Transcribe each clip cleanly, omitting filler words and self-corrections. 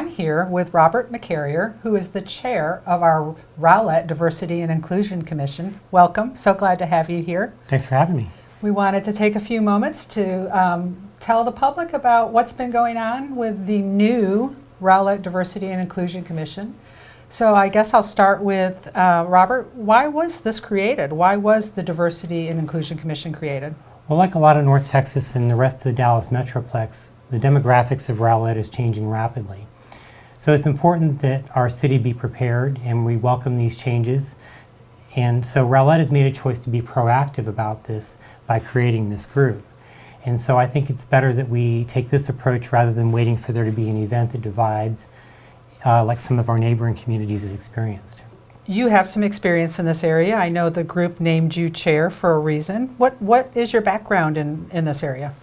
I'm here with Robert McCarrier, who is the chair of our Rowlett Diversity and Inclusion Commission. Welcome. So glad to have you here. Thanks for having me. We wanted to take a few moments to tell the public about what's been going on with the new Rowlett Diversity and Inclusion Commission. So I guess I'll start with Robert. Why was this created? Why was the Diversity and Inclusion Commission created? Well, like a lot of North Texas and the rest of the Dallas Metroplex, the demographics of Rowlett is changing rapidly. So it's important that our city be prepared, and we welcome these changes. And so Rowlett has made a choice to be proactive about this by creating this group. And so I think it's better that we take this approach rather than waiting for there to be an event that divides, like some of our neighboring communities have experienced. You have some experience in this area. I know the group named you chair for a reason. What is your background in this area?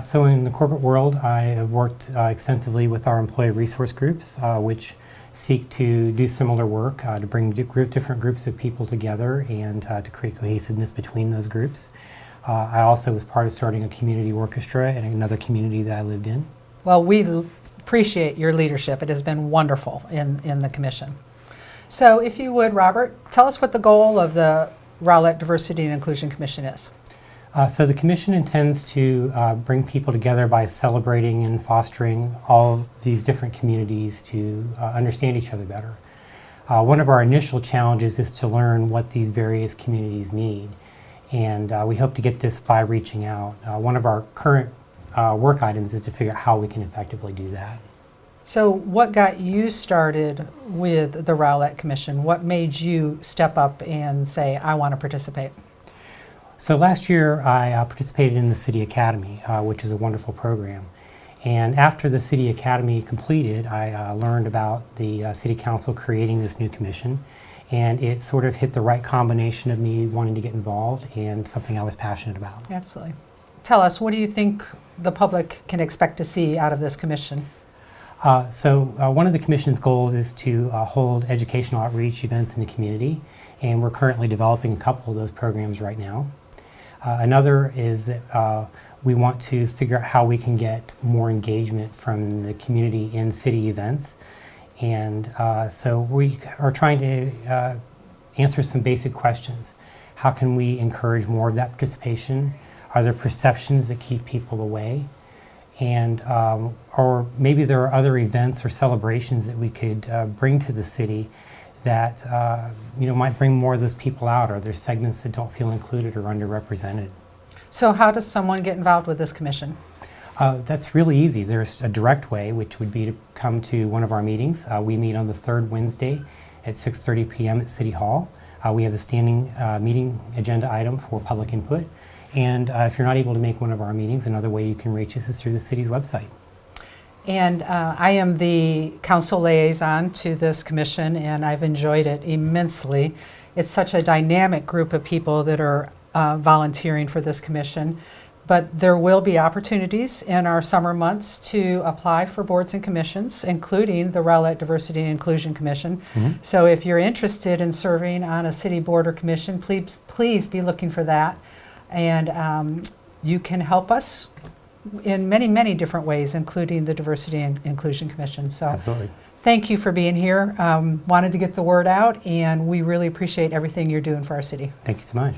So in the corporate world, I have worked extensively with our employee resource groups, which seek to do similar work, to bring different groups of people together and to create cohesiveness between those groups. I also was part of starting a community orchestra in another community that I lived in. Well, we appreciate your leadership. It has been wonderful in the commission. So if you would, Robert, tell us what the goal of the Rowlett Diversity and Inclusion Commission is. So the commission intends to bring people together by celebrating and fostering all of these different communities to understand each other better. One of our initial challenges is to learn what these various communities need, and we hope to get this by reaching out. One of our current work items is to figure out how we can effectively do that. So what got you started with the Rowlett Commission? What made you step up and say, I want to participate? So last year I participated in the City Academy, which is a wonderful program. And after the City Academy completed, I learned about the City Council creating this new commission. And it sort of hit the right combination of me wanting to get involved and something I was passionate about. Absolutely. Tell us, what do you think the public can expect to see out of this commission? One of the commission's goals is to hold educational outreach events in the community, and we're currently developing a couple of those programs right now. Another is that we want to figure out how we can get more engagement from the community in city events. And so we are trying to answer some basic questions. How can we encourage more of that participation? Are there perceptions that keep people away? And or maybe there are other events or celebrations that we could bring to the city that might bring more of those people out, or there's segments that don't feel included or underrepresented. So how does someone get involved with this commission? That's really easy. There's a direct way, which would be to come to one of our meetings. We meet on the third Wednesday at 6:30 p.m. at City Hall. We have a standing meeting agenda item for public input. And if you're not able to make one of our meetings, another way you can reach us is through the city's website. And I am the council liaison to this commission, and I've enjoyed it immensely. It's such a dynamic group of people that are volunteering for this commission. But there will be opportunities in our summer months to apply for boards and commissions, including the Rowlett Diversity and Inclusion Commission. Mm-hmm. So if you're interested in serving on a city board or commission, please be looking for that. And you can help us in many, many different ways, including the Diversity and Inclusion Commission. So absolutely. Thank you for being here. Wanted to get the word out, and we really appreciate everything you're doing for our city. Thank you so much.